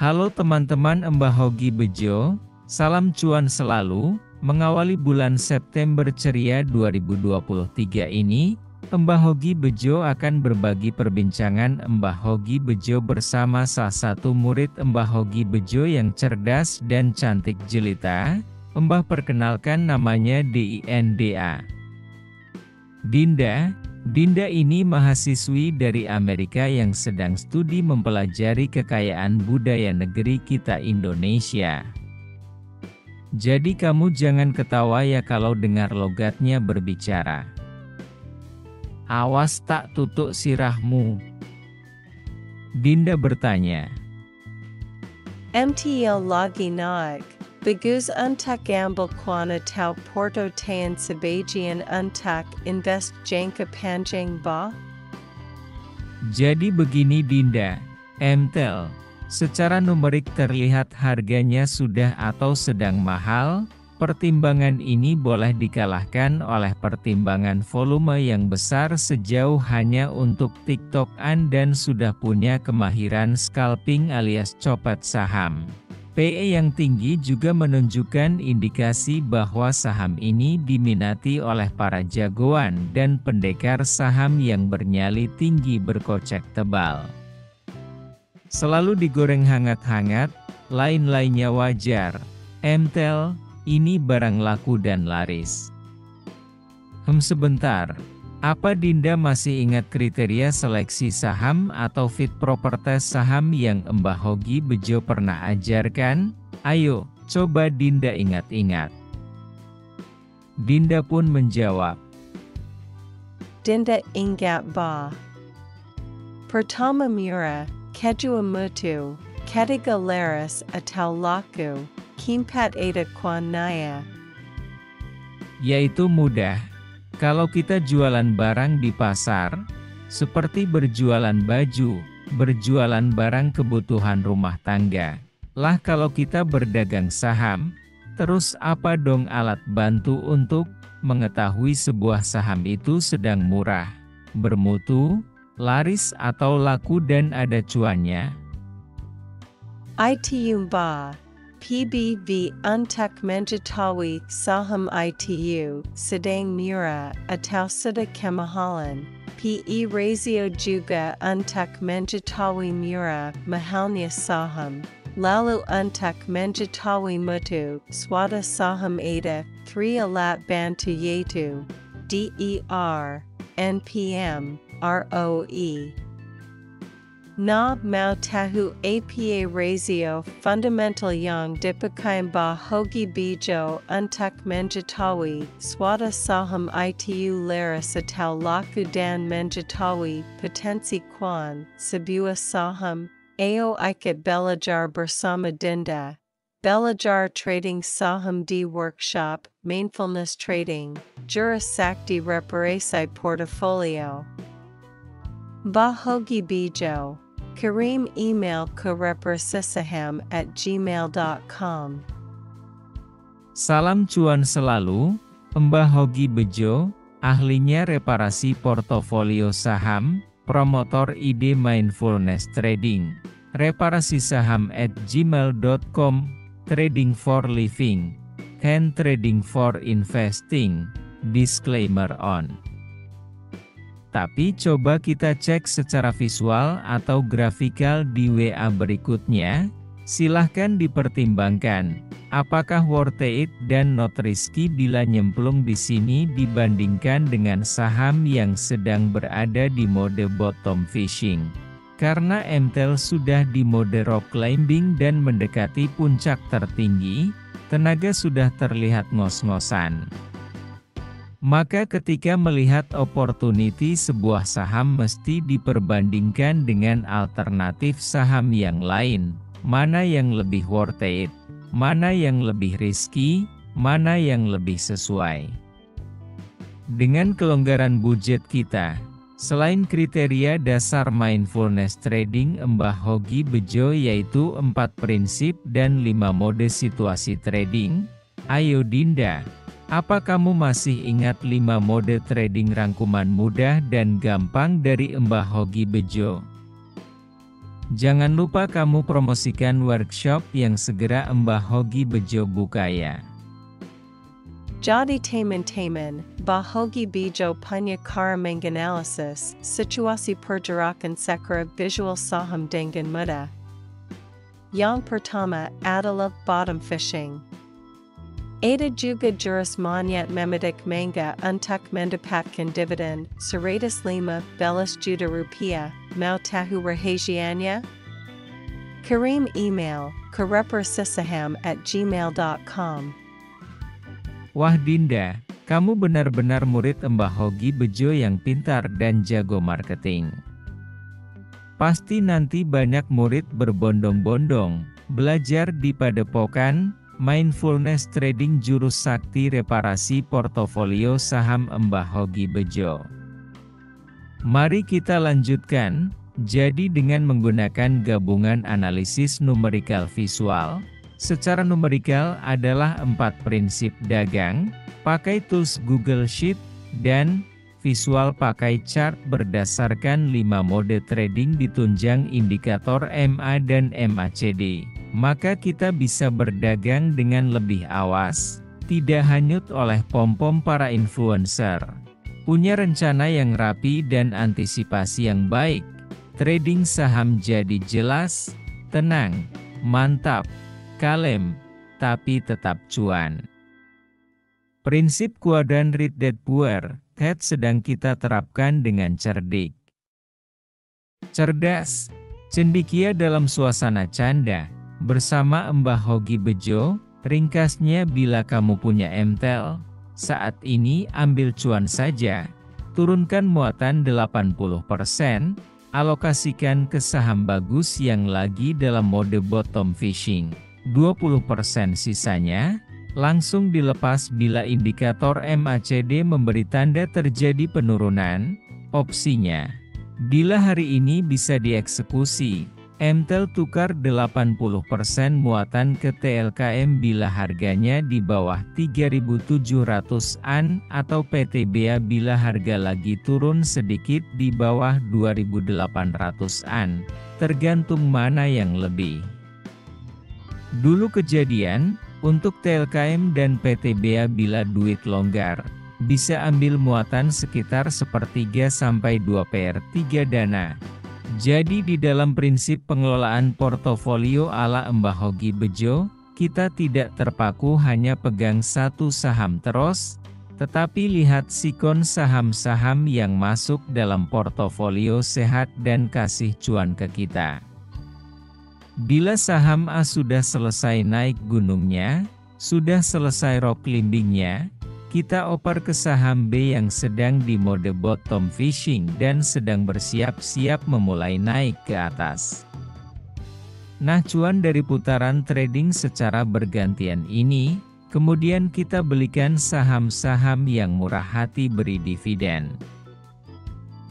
Halo teman-teman Mbah Hogi Bejo, salam cuan selalu. Mengawali bulan September ceria 2023 ini, Mbah Hogi Bejo akan berbagi perbincangan Mbah Hogi Bejo bersama salah satu murid Mbah Hogi Bejo yang cerdas dan cantik jelita. Mbah perkenalkan namanya Dinda. Dinda ini mahasiswi dari Amerika yang sedang studi mempelajari kekayaan budaya negeri kita Indonesia. Jadi kamu jangan ketawa ya kalau dengar logatnya berbicara. Awas tak tutuk sirahmu. Dinda bertanya. MTL lagi naik, bagus untuk ambil kuana tau porto tan sebagian untuk invest jangka panjang ba? Jadi begini Dinda, MTL. Secara numerik terlihat harganya sudah atau sedang mahal, pertimbangan ini boleh dikalahkan oleh pertimbangan volume yang besar sejauh hanya untuk TikTok-an dan sudah punya kemahiran scalping alias copet saham. PE yang tinggi juga menunjukkan indikasi bahwa saham ini diminati oleh para jagoan dan pendekar saham yang bernyali tinggi berkocek tebal. Selalu digoreng hangat-hangat, lain-lainnya wajar. MTL, ini barang laku dan laris. Sebentar, apa Dinda masih ingat kriteria seleksi saham atau fit properties saham yang Mbah Hogi Bejo pernah ajarkan? Ayo, coba Dinda ingat-ingat. Dinda pun menjawab. Dinda ingat ba. Pertama murah. Kedua mutu, ketiga laris atau laku, keempat ada kuanaya. Yaitu mudah. Kalau kita jualan barang di pasar, seperti berjualan baju, berjualan barang kebutuhan rumah tangga. Lah kalau kita berdagang saham, terus apa dong alat bantu untuk mengetahui sebuah saham itu sedang murah, bermutu, laris atau laku dan ada cuannya? ITU ba, PBV untuk mengetahui saham ITU sedang murah atau sudah kemahalan. PE ratio juga untuk mengetahui murah mahalnya saham. Lalu untuk mengetahui mutu suatu saham ada 3 alat bantu yaitu DER, NPM, ROE. Na mau tahu APA ratio fundamental yang dipakai Mbah Hogi Bejo untuk mengetahui suatu saham ITU laris atau laku dan mengetahui potensi kuan sebuah saham. Ayo ikut belajar bersama Dinda. Belajar trading saham di workshop, mindfulness trading, Jura Sakti reparasi portfolio. Mbah Hogi Bejo, Karim email ke reparsisaham@gmail.com. Salam cuan selalu, Mbah Hogi Bejo, ahlinya reparasi portofolio saham, promotor ide mindfulness trading. Reparasi saham @gmail.com, trading for living, can trading for investing, disclaimer on. Tapi coba kita cek secara visual atau grafikal di WA berikutnya. Silahkan dipertimbangkan, apakah worth it dan not risky bila nyemplung di sini dibandingkan dengan saham yang sedang berada di mode bottom fishing. Karena MTL sudah di mode rock climbing dan mendekati puncak tertinggi, tenaga sudah terlihat ngos-ngosan. Maka ketika melihat opportunity sebuah saham mesti diperbandingkan dengan alternatif saham yang lain. Mana yang lebih worth it, mana yang lebih risky, mana yang lebih sesuai. Dengan kelonggaran budget kita, selain kriteria dasar mindfulness trading Mbah Hogi Bejo yaitu 4 prinsip dan 5 mode situasi trading. Ayo Dinda. Apa kamu masih ingat 5 mode trading rangkuman mudah dan gampang dari Mbah Hogi Bejo? Jangan lupa kamu promosikan workshop yang segera Mbah Hogi Bejo buka ya. Jadi teman-teman, Mbah Hogi Bejo punya cara menganalisis situasi pergerakan sektor visual saham dengan mudah. Yang pertama adalah bottom fishing. Ada juga jurus monyet memetik manga untuk mendapatkan dividen Rp105 juta, mau tahu rahasianya? Kirim email ke repersisaham@gmail.com. Wah Dinda, kamu benar-benar murid Mbah Hogi Bejo yang pintar dan jago marketing. Pasti nanti banyak murid berbondong-bondong, belajar di Padepokan Mindfulness Trading Jurus Sakti Reparasi Portofolio Saham Mbah Hogi Bejo. Mari kita lanjutkan, jadi dengan menggunakan gabungan analisis numerikal visual. Secara numerikal adalah 4 prinsip dagang, pakai tools Google Sheet, dan visual pakai chart berdasarkan 5 mode trading ditunjang indikator MA dan MACD. Maka kita bisa berdagang dengan lebih awas, tidak hanyut oleh pom-pom para influencer. Punya rencana yang rapi dan antisipasi yang baik, trading saham jadi jelas, tenang, mantap, kalem, tapi tetap cuan. Prinsip kuadran Read That Poor That sedang kita terapkan dengan cerdik. Cerdas, cendekia dalam suasana canda, bersama Mbah Hogi Bejo. Ringkasnya, bila kamu punya MTEL, saat ini ambil cuan saja, turunkan muatan 80%, alokasikan ke saham bagus yang lagi dalam mode bottom fishing. 20% sisanya, langsung dilepas bila indikator MACD memberi tanda terjadi penurunan. Opsinya, bila hari ini bisa dieksekusi, MTEL tukar 80% muatan ke TLKM bila harganya di bawah 3.700-an atau PTBA bila harga lagi turun sedikit di bawah 2.800-an, tergantung mana yang lebih. Dulu kejadian, untuk TLKM dan PTBA bila duit longgar, bisa ambil muatan sekitar 1/3-2/3 dana. Jadi di dalam prinsip pengelolaan portofolio ala Mbah Hogi Bejo, kita tidak terpaku hanya pegang satu saham terus, tetapi lihat sikon saham-saham yang masuk dalam portofolio sehat dan kasih cuan ke kita. Bila saham A sudah selesai naik gunungnya, sudah selesai rock climbingnya, kita oper ke saham B yang sedang di mode bottom fishing dan sedang bersiap-siap memulai naik ke atas. Nah, cuan dari putaran trading secara bergantian ini, kemudian kita belikan saham-saham yang murah hati beri dividen.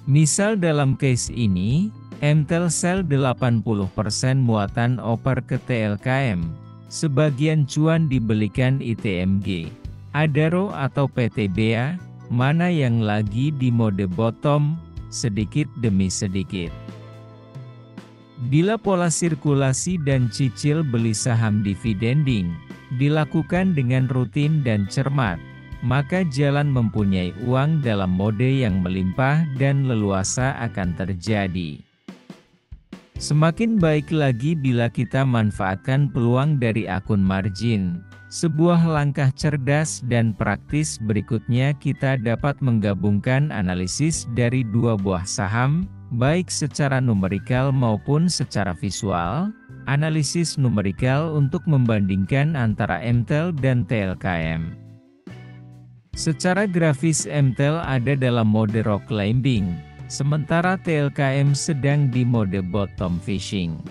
Misal dalam case ini, MTEL sell 80% muatan oper ke TLKM, sebagian cuan dibelikan ITMG, Adaro atau PTBA, mana yang lagi di mode bottom, sedikit demi sedikit. Bila pola sirkulasi dan cicil beli saham dividending, dilakukan dengan rutin dan cermat, maka jalan mempunyai uang dalam mode yang melimpah dan leluasa akan terjadi. Semakin baik lagi bila kita manfaatkan peluang dari akun margin. Sebuah langkah cerdas dan praktis berikutnya kita dapat menggabungkan analisis dari 2 buah saham, baik secara numerikal maupun secara visual. Analisis numerikal untuk membandingkan antara MTEL dan TLKM. Secara grafis MTEL ada dalam mode rock climbing, sementara TLKM sedang di mode bottom fishing.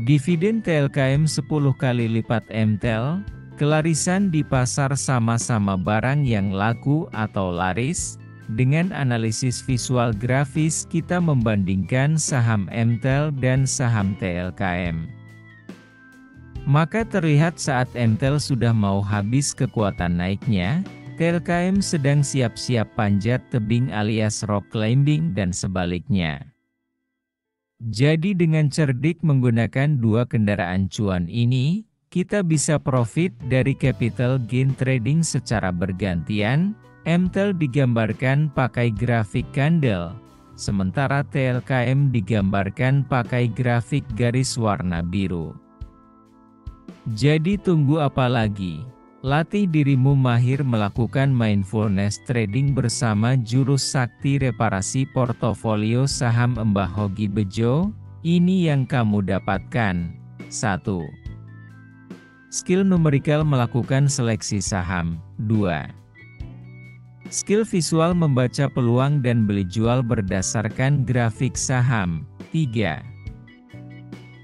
Dividen TLKM 10 kali lipat MTEL, kelarisan di pasar sama-sama barang yang laku atau laris. Dengan analisis visual grafis kita membandingkan saham MTEL dan saham TLKM. Maka terlihat saat MTEL sudah mau habis kekuatan naiknya, TLKM sedang siap-siap panjat tebing alias rock climbing dan sebaliknya. Jadi dengan cerdik menggunakan dua kendaraan cuan ini, kita bisa profit dari capital gain trading secara bergantian. MTEL digambarkan pakai grafik candle, sementara TLKM digambarkan pakai grafik garis warna biru. Jadi tunggu apa lagi? Latih dirimu mahir melakukan mindfulness trading bersama jurus sakti reparasi portofolio saham Mbah Hogi Bejo. Ini yang kamu dapatkan. 1. Skill numerikal melakukan seleksi saham. 2. Skill visual membaca peluang dan beli jual berdasarkan grafik saham. 3.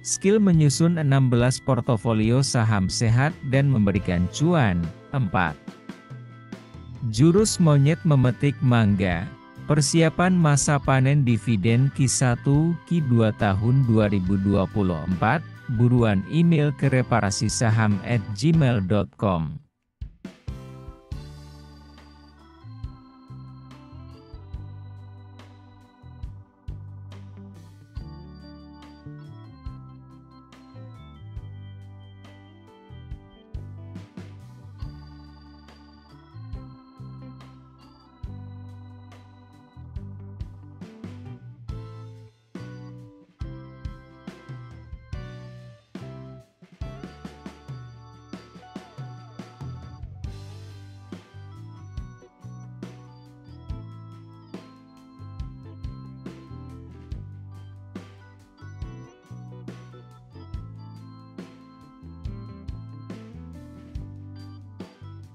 Skill menyusun 16 portofolio saham sehat dan memberikan cuan. 4. Jurus monyet memetik mangga. Persiapan masa panen dividen Q1, Q2 tahun 2024. Buruan email ke reparasisaham@gmail.com.